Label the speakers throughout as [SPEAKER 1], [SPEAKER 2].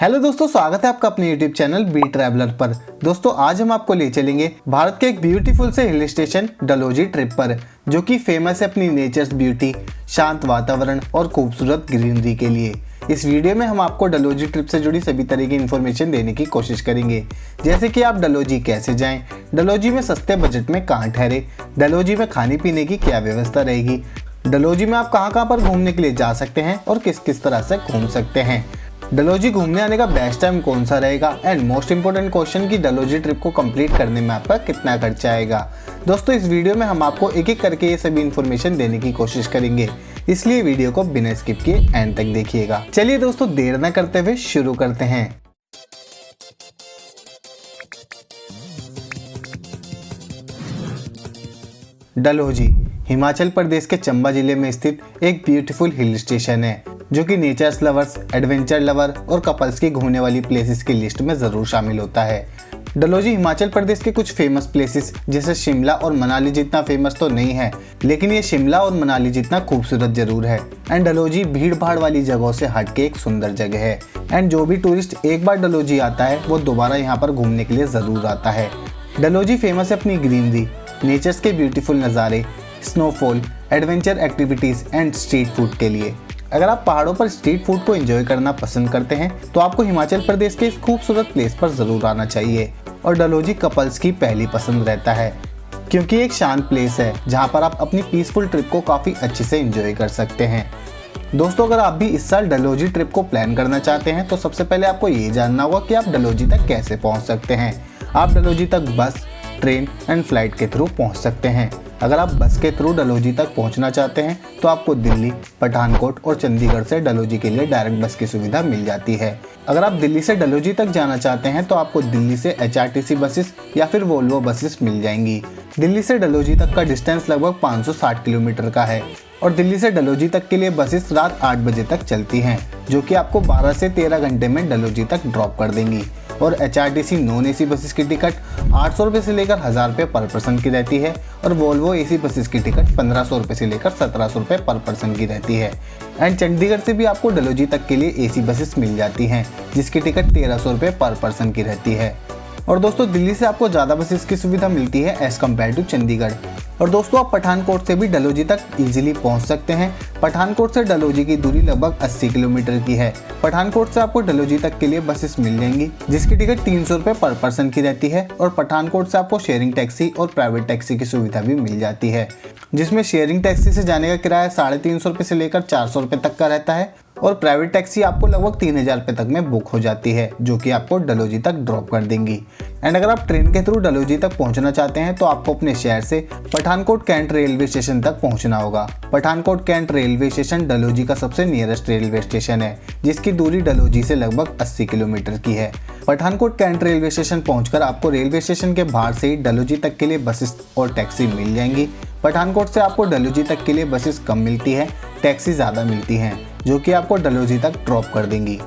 [SPEAKER 1] Hello दोस्तों, स्वागत है आपका अपने यूट्यूब चैनल बी ट्रैवलर पर। दोस्तों आज हम आपको ले चलेंगे भारत के एक ब्यूटीफुल से हिल स्टेशन डलहौजी ट्रिप पर, जो कि फेमस है अपनी नेचर्स ब्यूटी, शांत वातावरण और खूबसूरत ग्रीनरी के लिए। इस वीडियो में हम आपको डलहौजी ट्रिप से जुड़ी सभी तरह की इन्फॉर्मेशन देने की कोशिश करेंगे, जैसे कि आप डलहौजी कैसे जाएं, डलहौजी में सस्ते बजट में कहाँ ठहरे, डलहौजी में खाने पीने की क्या व्यवस्था रहेगी, डलहौजी में आप कहाँ पर घूमने के लिए जा सकते हैं और किस किस तरह से घूम सकते हैं, डलहौजी घूमने आने का बेस्ट टाइम कौन सा रहेगा, एंड मोस्ट इंपोर्टेंट क्वेश्चन कि डलहौजी ट्रिप को कंप्लीट करने में आपका कितना खर्चा आएगा। दोस्तों इस वीडियो में हम आपको एक एक करके ये सभी इन्फॉर्मेशन देने की कोशिश करेंगे, इसलिए वीडियो को बिना स्किप किए एंड तक देखिएगा। चलिए दोस्तों देर न करते हुए शुरू करते हैं। डलहौजी हिमाचल प्रदेश के चंबा जिले में स्थित एक ब्यूटीफुल हिल स्टेशन है, जो कि नेचर्स लवर्स, एडवेंचर लवर और कपल्स की घूमने वाली प्लेसेस की लिस्ट में जरूर शामिल होता है। डलहौजी हिमाचल प्रदेश के कुछ फेमस प्लेसेस जैसे शिमला और मनाली जितना फेमस तो नहीं है, लेकिन ये शिमला और मनाली जितना खूबसूरत जरूर है। एंड डलहौजी भीड़ भाड़ वाली जगहों से हटके एक सुंदर जगह है, एंड जो भी टूरिस्ट एक बार डलहौजी आता है वो दोबारा यहाँ पर घूमने के लिए जरूर आता है। डलहौजी फेमस है अपनी ग्रीनरी, नेचर्स के ब्यूटीफुल नज़ारे, snowfall, adventure activities and street food के लिए। अगर आप पहाड़ों पर स्ट्रीट फूड को एंजॉय करना पसंद करते हैं तो आपको हिमाचल प्रदेश के इस खूबसूरत प्लेस पर ज़रूर आना चाहिए। और डलहौजी कपल्स की पहली पसंद रहता है, क्योंकि एक शांत प्लेस है जहां पर आप अपनी पीसफुल ट्रिप को काफ़ी अच्छे से एंजॉय कर सकते हैं। दोस्तों अगर आप भी इस साल डलहौजी ट्रिप को प्लान करना चाहते हैं तो सबसे पहले आपको ये जानना होगा कि आप डलहौजी तक कैसे पहुँच सकते हैं। आप डलहौजी तक बस, ट्रेन एंड फ्लाइट के थ्रू पहुँच सकते हैं। अगर आप बस के थ्रू डलहौजी तक पहुंचना चाहते हैं तो आपको दिल्ली, पठानकोट और चंडीगढ़ से डलहौजी के लिए डायरेक्ट बस की सुविधा मिल जाती है। अगर आप दिल्ली से डलहौजी तक जाना चाहते हैं तो आपको दिल्ली से HRTC बसेस या फिर वोल्वो बसेस मिल जाएंगी। दिल्ली से डलहौजी तक का डिस्टेंस लगभग 560 किलोमीटर का है और दिल्ली से डलहौजी तक के लिए बसेस रात 8 बजे तक चलती हैं, जो कि आपको 12 से 13 घंटे में डलहौजी तक ड्रॉप कर देंगी। और HRTC नॉन AC बसेस की टिकट 800 रुपये से लेकर 1000 रुपये पर पर्सन की रहती है और वोल्वो AC बसेस की टिकट 1500 रुपये से लेकर 1700 रुपये पर पर्सन की रहती है। एंड चंडीगढ़ से भी आपको डलहौजी तक के लिए AC बसेस मिल जाती हैं, जिसकी टिकट 1300 रुपये पर पर्सन की रहती है। और दोस्तों दिल्ली से आपको ज़्यादा बसेस की सुविधा मिलती है एज़ कम्पेयर टू चंडीगढ़। और दोस्तों आप पठानकोट से भी डलहौजी तक इजीली पहुंच सकते हैं। पठानकोट से डलहौजी की दूरी लगभग 80 किलोमीटर की है। पठानकोट से आपको डलहौजी तक के लिए बसेस मिल जाएंगी, जिसकी टिकट 300 रुपये पर पर्सन की रहती है। और पठानकोट से आपको शेयरिंग टैक्सी और प्राइवेट टैक्सी की सुविधा भी मिल जाती है, जिसमें शेयरिंग टैक्सी से जाने का किराया 350 रुपये से लेकर 400 रुपये तक का रहता है और प्राइवेट टैक्सी आपको लगभग 3000 रुपये तक में बुक हो जाती है, जो कि आपको डलहौजी तक ड्रॉप कर देंगी। एंड अगर आप ट्रेन के थ्रू डलहौजी तक पहुंचना चाहते हैं तो आपको अपने शहर से पठानकोट कैंट रेलवे स्टेशन तक पहुंचना होगा। Pathankot cantt railway station Dalhousie का सबसे नियरेस्ट रेलवे स्टेशन है, जिसकी दूरी डलहौजी से लगभग 80 किलोमीटर की है। पठानकोट कैंट रेलवे स्टेशन पहुंचकर आपको रेलवे स्टेशन के बाहर से ही डलहौजी तक के लिए बसेस और टैक्सी मिल जाएंगी। पठानकोट से आपको डलहौजी तक के लिए बसेस कम मिलती है, टैक्सी ज़्यादा मिलती हैं, जो कि आपको डलहौजी तक ड्रॉप कर देंगी।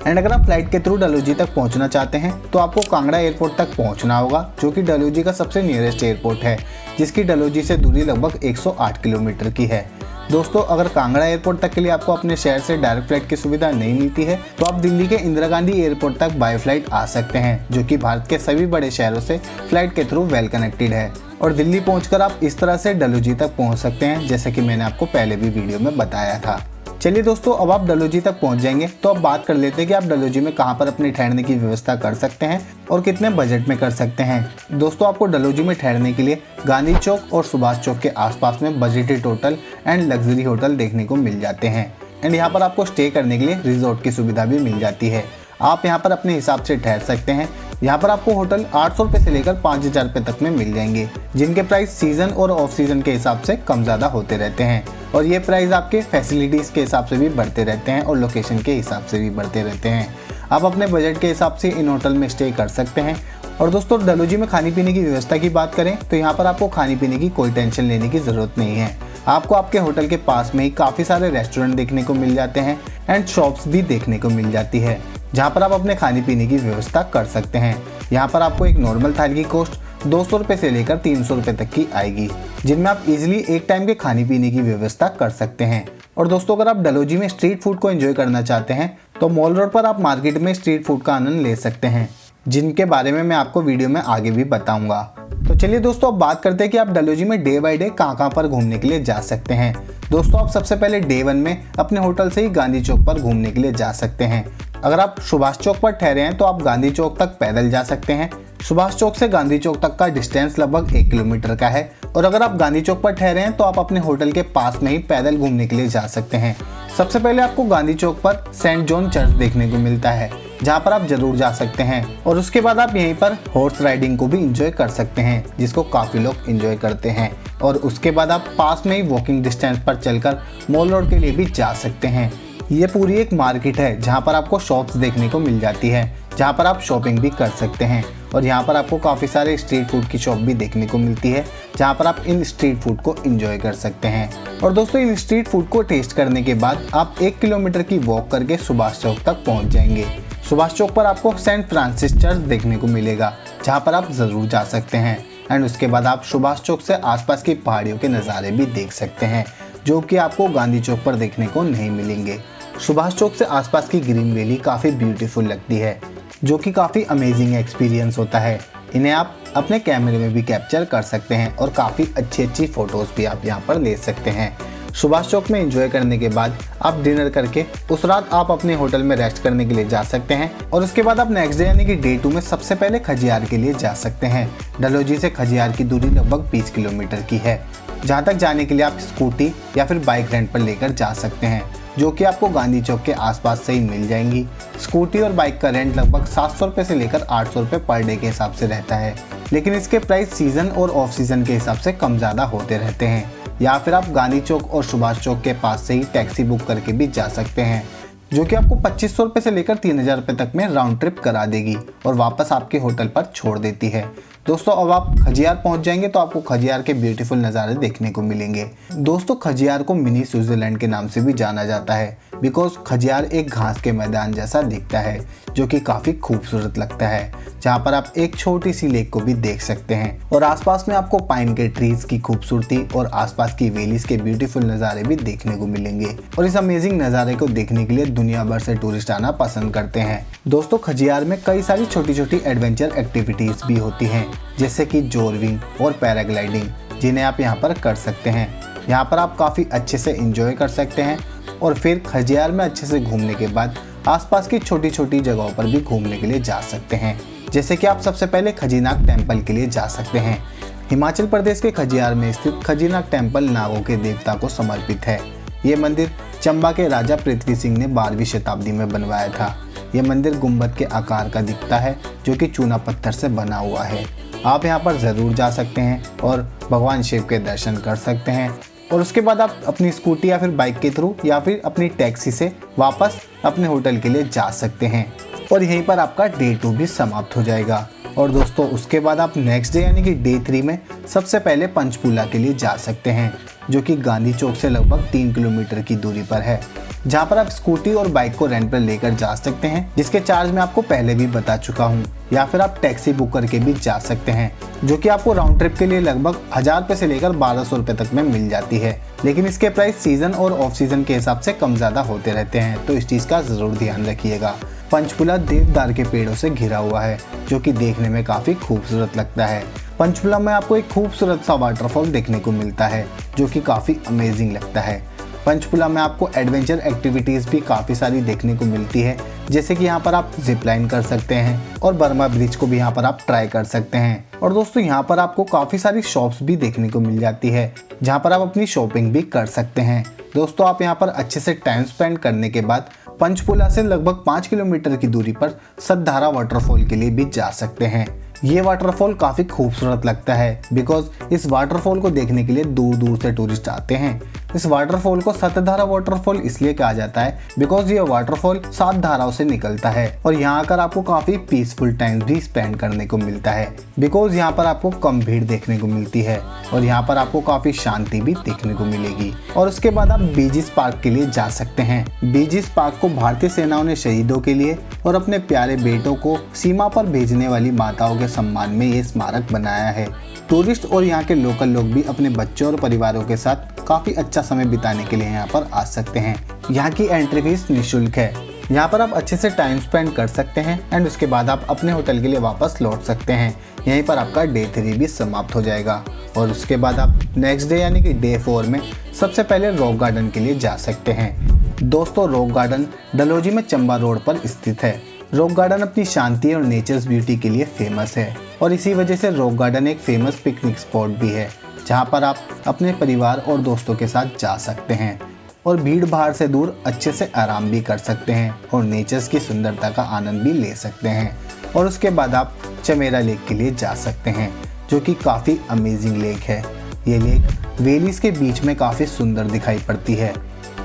[SPEAKER 1] एंड अगर आप फ्लाइट के थ्रू डलहौजी तक पहुंचना चाहते हैं तो आपको कांगड़ा एयरपोर्ट तक पहुंचना होगा, जो कि डलहौजी का सबसे नियरेस्ट एयरपोर्ट है, जिसकी डलहौजी से दूरी लगभग 108 किलोमीटर की है। दोस्तों अगर कांगड़ा एयरपोर्ट तक के लिए आपको अपने शहर से डायरेक्ट फ्लाइट की सुविधा नहीं मिलती है तो आप दिल्ली के इंदिरा गांधी एयरपोर्ट तक बाय फ्लाइट आ सकते हैं, जो कि भारत के सभी बड़े शहरों से फ्लाइट के थ्रू वेल कनेक्टेड है। और दिल्ली पहुंचकर आप इस तरह से डलहौजी तक पहुंच सकते हैं, जैसे कि मैंने आपको पहले भी वीडियो में बताया था। चलिए दोस्तों अब आप डलहौजी तक पहुंच जाएंगे तो अब बात कर लेते हैं कि आप डलहौजी में कहां पर अपने ठहरने की व्यवस्था कर सकते हैं और कितने बजट में कर सकते हैं। दोस्तों आपको डलहौजी में ठहरने के लिए गांधी चौक और सुभाष चौक के आसपास में budgeted hotel and luxury hotel देखने को मिल जाते हैं। एंड यहाँ पर आपको स्टे करने के लिए रिजॉर्ट की सुविधा भी मिल जाती है। आप यहाँ पर अपने हिसाब से ठहर सकते हैं। यहाँ पर आपको होटल 800 रुपये से लेकर 5000 रुपये तक में मिल जाएंगे, जिनके प्राइस सीजन और ऑफ सीजन के हिसाब से कम ज़्यादा होते रहते हैं। और ये प्राइस आपके फैसिलिटीज़ के हिसाब से भी बढ़ते रहते हैं और लोकेशन के हिसाब से भी बढ़ते रहते हैं। आप अपने बजट के हिसाब से इन होटल में स्टे कर सकते हैं। और दोस्तों डलहौजी में खाने पीने की व्यवस्था की बात करें तो यहाँ पर आपको खाने पीने की कोई टेंशन लेने की ज़रूरत नहीं है। आपको आपके होटल के पास में ही काफ़ी सारे रेस्टोरेंट देखने को मिल जाते हैं एंड शॉप्स भी देखने को मिल जाती है, जहाँ पर आप अपने खाने पीने की व्यवस्था कर सकते हैं। यहाँ पर आपको एक नॉर्मल थाली की कॉस्ट 200 रुपये से लेकर 300 रुपये तक की आएगी, जिनमें आप इजीली एक टाइम के खाने पीने की व्यवस्था कर सकते हैं। और दोस्तों अगर आप डलहौजी में स्ट्रीट फूड को एंजॉय करना चाहते हैं तो मॉल रोड पर आप मार्केट में स्ट्रीट फूड का आनंद ले सकते हैं, जिनके बारे में मैं आपको वीडियो में आगे भी बताऊंगा। तो चलिए दोस्तों अब बात करते हैं कि आप डलहौजी में डे बाय डे कहाँ पर घूमने के लिए जा सकते हैं। दोस्तों आप सबसे पहले डे 1 में अपने होटल से ही गांधी चौक पर घूमने के लिए जा सकते हैं। अगर आप सुभाष चौक पर ठहरे हैं तो आप गांधी चौक तक पैदल जा सकते हैं। सुभाष चौक से गांधी चौक तक का डिस्टेंस लगभग 1 किलोमीटर का है। और अगर आप गांधी चौक पर ठहरे हैं तो आप अपने होटल के पास में ही पैदल घूमने के लिए जा सकते हैं। सबसे पहले आपको गांधी चौक पर सेंट जॉन चर्च देखने को मिलता है, जहाँ पर आप जरूर जा सकते हैं। और उसके बाद आप यहीं पर हॉर्स राइडिंग को भी इंजॉय कर सकते हैं, जिसको काफी लोग इंजॉय करते हैं। और उसके बाद आप पास में ही वॉकिंग डिस्टेंस पर चलकर मॉल रोड के लिए भी जा सकते हैं। ये पूरी एक मार्केट है जहाँ पर आपको शॉप्स देखने को मिल जाती है, जहाँ पर आप शॉपिंग भी कर सकते हैं। और यहाँ पर आपको काफ़ी सारे स्ट्रीट फूड की शॉप भी देखने को मिलती है, जहाँ पर आप इन स्ट्रीट फूड को एंजॉय कर सकते हैं। और दोस्तों इन स्ट्रीट फूड को टेस्ट करने के बाद आप 1 किलोमीटर की वॉक करके सुभाष चौक तक पहुँच जाएंगे। सुभाष चौक पर आपको सेंट फ्रांसिस चर्च देखने को मिलेगा, जहाँ पर आप ज़रूर जा सकते हैं। एंड उसके बाद आप सुभाष चौक से आसपास की पहाड़ियों के नज़ारे भी देख सकते हैं, जो कि आपको गांधी चौक पर देखने को नहीं मिलेंगे। सुभाष चौक से आसपास की ग्रीन वैली काफ़ी ब्यूटीफुल लगती है, जो कि काफ़ी अमेजिंग एक्सपीरियंस होता है। इन्हें आप अपने कैमरे में भी कैप्चर कर सकते हैं और काफ़ी अच्छी फ़ोटोज़ भी आप यहाँ पर ले सकते हैं। सुभाष चौक में एंजॉय करने के बाद आप डिनर करके उस रात आप अपने होटल में रेस्ट करने के लिए जा सकते हैं। और उसके बाद आप नेक्स्ट डे यानी कि डे 2 में सबसे पहले खजियार के लिए जा सकते हैं। डलहौजी से खजियार की दूरी लगभग 20 किलोमीटर की है, जहाँ तक जाने के लिए आप स्कूटी या फिर बाइक रेंट पर लेकर जा सकते हैं, जो कि आपको गांधी चौक के आसपास से ही मिल जाएंगी। स्कूटी और बाइक का रेंट लगभग 700 रुपये से लेकर 800 रुपये पर डे के हिसाब से रहता है, लेकिन इसके प्राइस सीज़न और ऑफ सीज़न के हिसाब से कम ज़्यादा होते रहते हैं। या फिर आप गांधी चौक और सुभाष चौक के पास से ही टैक्सी बुक करके भी जा सकते हैं, जो कि आपको 2500 रुपये से लेकर 3000 रुपये तक में राउंड ट्रिप करा देगी और वापस आपके होटल पर छोड़ देती है। दोस्तों अब आप खजियार पहुंच जाएंगे तो आपको खजियार के ब्यूटीफुल नज़ारे देखने को मिलेंगे। दोस्तों खजियार को मिनी स्विट्जरलैंड के नाम से भी जाना जाता है, बिकॉज खजियार एक घास के मैदान जैसा दिखता है, जो कि काफ़ी खूबसूरत लगता है, जहाँ पर आप एक छोटी सी लेक को भी देख सकते हैं। और आसपास में आपको पाइन के ट्रीज की खूबसूरती और आसपास की वैलीज के ब्यूटीफुल नज़ारे भी देखने को मिलेंगे। और इस अमेजिंग नज़ारे को देखने के लिए दुनिया भर से टूरिस्ट आना पसंद करते हैं। दोस्तों खजियार में कई सारी छोटी छोटी एडवेंचर एक्टिविटीज भी होती हैं, जैसे कि जोरविंग और पैराग्लाइडिंग, जिन्हें आप यहाँ पर कर सकते हैं। यहाँ पर आप काफ़ी अच्छे से एंजॉय कर सकते हैं। और फिर खजियार में अच्छे से घूमने के बाद आसपास की छोटी छोटी जगहों पर भी घूमने के लिए जा सकते हैं, जैसे कि आप सबसे पहले खजीनाग टेम्पल के लिए जा सकते हैं। हिमाचल प्रदेश के खजियार में स्थित खजीनाग टेम्पल नागों के देवता को समर्पित है। ये मंदिर चंबा के राजा पृथ्वी सिंह ने 12वीं शताब्दी में बनवाया था। ये मंदिर गुंबद के आकार का दिखता है, जो कि चूना पत्थर से बना हुआ है। आप यहाँ पर ज़रूर जा सकते हैं और भगवान शिव के दर्शन कर सकते हैं। और उसके बाद आप अपनी स्कूटी या फिर बाइक के थ्रू या फिर अपनी टैक्सी से वापस अपने होटल के लिए जा सकते हैं। और यहीं पर आपका डे 2 भी समाप्त हो जाएगा। और दोस्तों उसके बाद आप नेक्स्ट डे यानी कि डे 3 में सबसे पहले पंचकूला के लिए जा सकते हैं, जो कि गांधी चौक से लगभग 3 किलोमीटर की दूरी पर है, जहाँ पर आप स्कूटी और बाइक को रेंट पर लेकर जा सकते हैं, जिसके चार्ज मैं आपको पहले भी बता चुका हूँ। या फिर आप टैक्सी बुक करके भी जा सकते हैं, जो कि आपको राउंड ट्रिप के लिए लगभग 1000 रुपये से लेकर 1200 रुपये तक में मिल जाती है, लेकिन इसके प्राइस सीजन और ऑफ सीजन के हिसाब से कम ज़्यादा होते रहते हैं, तो इस चीज़ का ज़रूर ध्यान रखिएगा। पंचकूला देवदार के पेड़ों से घिरा हुआ है, जो कि देखने में काफ़ी खूबसूरत लगता है। पंचकूला में आपको एक खूबसूरत सा वाटरफॉल देखने को मिलता है, जो कि काफ़ी अमेजिंग लगता है। पंचकूला में आपको एडवेंचर एक्टिविटीज़ भी काफ़ी सारी देखने को मिलती है, जैसे कि यहाँ पर आप जिप लाइन कर सकते हैं और बर्मा ब्रिज को भी यहाँ पर आप ट्राई कर सकते हैं। और दोस्तों यहाँ पर आपको काफ़ी सारी शॉप्स भी देखने को मिल जाती है, जहाँ पर आप अपनी शॉपिंग भी कर सकते हैं। दोस्तों आप यहाँ पर अच्छे से टाइम स्पेंड करने के बाद पंचकूला से लगभग 5 किलोमीटर की दूरी पर सतधारा वाटरफॉल के लिए भी जा सकते हैं। ये वाटरफॉल काफ़ी खूबसूरत लगता है, बिकॉज इस वाटरफॉल को देखने के लिए दूर दूर से टूरिस्ट आते हैं। इस वाटरफॉल को सतधारा वाटरफॉल इसलिए कहा जाता है बिकॉज ये वाटरफॉल 7 धाराओं से निकलता है और यहाँ आकर आपको काफ़ी पीसफुल टाइम भी स्पेंड करने को मिलता है, बिकॉज यहाँ पर आपको कम भीड़ देखने को मिलती है और यहाँ पर आपको काफ़ी शांति भी देखने को मिलेगी। और उसके बाद आप बीजिस पार्क के लिए जा सकते हैं। बीजिस पार्क को भारतीय सेनाओं ने शहीदों के लिए और अपने प्यारे बेटों को सीमा पर भेजने वाली माताओं के सम्मान में ये स्मारक बनाया है। टूरिस्ट और यहाँ के लोकल लोग भी अपने बच्चों और परिवारों के साथ काफ़ी अच्छा समय बिताने के लिए यहाँ पर आ सकते हैं। यहाँ की एंट्री फीस निःशुल्क है। यहाँ पर आप अच्छे से टाइम स्पेंड कर सकते हैं एंड उसके बाद आप अपने होटल के लिए वापस लौट सकते हैं। यहीं पर आपका डे 3 भी समाप्त हो जाएगा और उसके बाद आप नेक्स्ट डे यानी कि डे 4 में सबसे पहले रॉक गार्डन के लिए जा सकते हैं। दोस्तों, रॉक गार्डन डलहौजी में चंबा रोड पर स्थित है। रॉक गार्डन अपनी शांति और नेचर्स ब्यूटी के लिए फेमस है और इसी वजह से रॉक गार्डन एक फेमस पिकनिक स्पॉट भी है, जहाँ पर आप अपने परिवार और दोस्तों के साथ जा सकते हैं और भीड़ भाड़ से दूर अच्छे से आराम भी कर सकते हैं और नेचर्स की सुंदरता का आनंद भी ले सकते हैं। और उसके बाद आप चमेरा लेक के लिए जा सकते हैं, जो कि काफ़ी अमेजिंग लेक है। ये लेक वैलीज के बीच में काफ़ी सुंदर दिखाई पड़ती है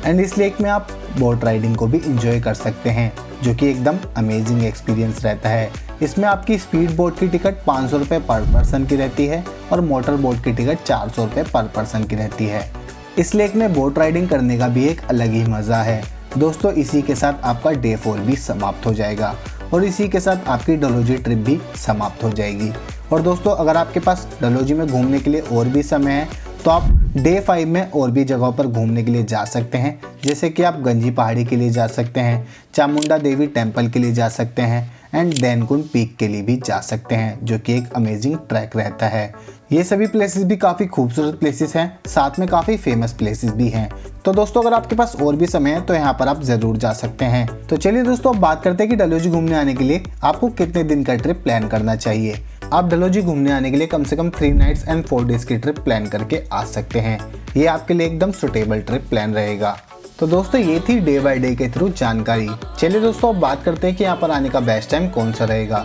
[SPEAKER 1] एंड इस लेक में आप बोट राइडिंग को भी इंजॉय कर सकते हैं, जो कि एकदम अमेजिंग एक्सपीरियंस रहता है। इसमें आपकी स्पीड बोट की टिकट 500 रुपये पर पर्सन की रहती है और मोटर बोट की टिकट 400 रुपये पर पर्सन की रहती है। इस लेक में बोट राइडिंग करने का भी एक अलग ही मज़ा है। दोस्तों, इसी के साथ आपका डे 4 भी समाप्त हो जाएगा और इसी के साथ आपकी डलहौजी ट्रिप भी समाप्त हो जाएगी। और दोस्तों, अगर आपके पास डलहौजी में घूमने के लिए और भी समय है तो आप डे 5 में और भी जगहों पर घूमने के लिए जा सकते हैं, जैसे कि आप गंजी पहाड़ी के लिए जा सकते हैं, चामुंडा देवी टेम्पल के लिए जा सकते हैं एंड देनकुंड पीक के लिए भी जा सकते हैं, जो कि एक अमेजिंग ट्रैक रहता है। ये सभी प्लेसेस भी काफ़ी खूबसूरत प्लेसेस हैं, साथ में काफ़ी फेमस प्लेसेस भी हैं। तो दोस्तों, अगर आपके पास और भी समय है तो यहाँ पर आप ज़रूर जा सकते हैं। तो चलिए दोस्तों, अब बात करते हैं कि डलहौजी घूमने आने के लिए आपको कितने दिन का ट्रिप प्लान करना चाहिए। आप डलहौजी घूमने आने के लिए कम से कम 3 नाइट्स एंड 4 डेज की ट्रिप प्लान करके आ सकते हैं। ये आपके लिए एकदम सुटेबल ट्रिप प्लान रहेगा। तो दोस्तों, ये थी डे बाय डे के थ्रू जानकारी। चलिए दोस्तों, अब बात करते हैं कि यहाँ पर आने का बेस्ट टाइम कौन सा रहेगा।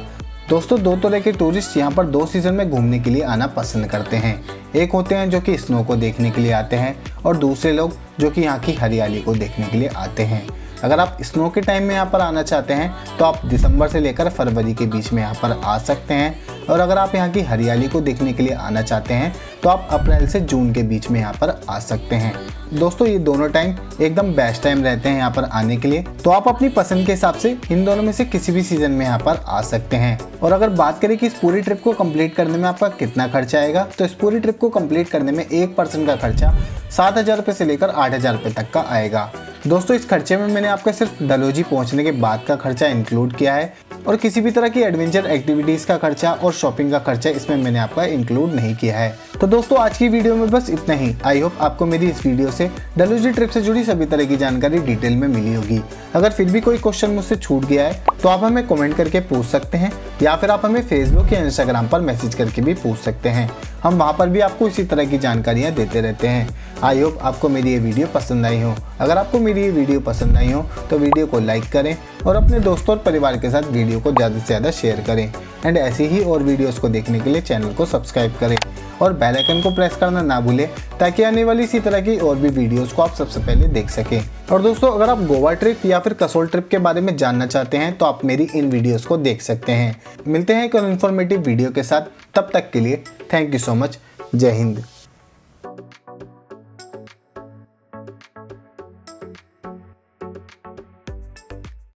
[SPEAKER 1] दोस्तों, दो तरह के टूरिस्ट यहाँ पर 2 सीजन में घूमने के लिए आना पसंद करते हैं। एक होते हैं जो कि स्नो को देखने के लिए आते हैं और दूसरे लोग जो कि यहाँ की हरियाली को देखने के लिए आते हैं। अगर आप स्नो के टाइम में यहाँ पर आना चाहते हैं तो आप दिसंबर से लेकर फरवरी के बीच में यहाँ पर आ सकते हैं और अगर आप यहाँ की हरियाली को देखने के लिए आना चाहते हैं तो आप अप्रैल से जून के बीच में यहाँ पर आ सकते हैं। दोस्तों, ये दोनों टाइम एकदम बेस्ट टाइम रहते हैं यहाँ पर आने के लिए, तो आप अपनी पसंद के हिसाब से इन दोनों में से किसी भी सीजन में यहाँ पर आ सकते हैं। और अगर बात करें कि इस पूरी ट्रिप को कंप्लीट करने में आपका कितना खर्चा आएगा, तो इस पूरी ट्रिप को कंप्लीट करने में एक पर्सन का खर्चा 7,000 रुपये से लेकर 8,000 रुपये तक का आएगा। दोस्तों, इस खर्चे में मैंने आपका सिर्फ डलहौजी पहुंचने के बाद का खर्चा इंक्लूड किया है और किसी भी तरह की एडवेंचर एक्टिविटीज़ का खर्चा और शॉपिंग का खर्चा इसमें मैंने आपका इंक्लूड नहीं किया है। तो दोस्तों, आज की वीडियो में बस इतना ही। आई होप आपको मेरी इस वीडियो से डलहौजी ट्रिप से जुड़ी सभी तरह की जानकारी डिटेल में मिली होगी। अगर फिर भी कोई क्वेश्चन मुझसे छूट गया है तो आप हमें कमेंट करके पूछ सकते हैं या फिर आप हमें फेसबुक या इंस्टाग्राम पर मैसेज करके भी पूछ सकते हैं। हम वहाँ पर भी आपको इसी तरह की जानकारियाँ देते रहते हैं। आई होप आपको मेरी ये वीडियो पसंद आई हो। अगर आपको मेरी ये वीडियो पसंद आई हो तो वीडियो को लाइक करें और अपने दोस्तों और परिवार के साथ वीडियो को ज़्यादा से ज़्यादा शेयर करें एंड ऐसी ही और वीडियोस को देखने के लिए चैनल को सब्सक्राइब करें और बेल आइकन को प्रेस करना ना भूलें, ताकि आने वाली इसी तरह की और भी वीडियोस को आप सबसे पहले देख सकें। और दोस्तों, अगर आप गोवा ट्रिप या फिर कसोल ट्रिप के बारे में जानना चाहते हैं तो आप मेरी इन वीडियोस को देख सकते हैं। मिलते हैं एक इन्फॉर्मेटिव वीडियो के साथ, तब तक के लिए थैंक यू सो मच। जय हिंद।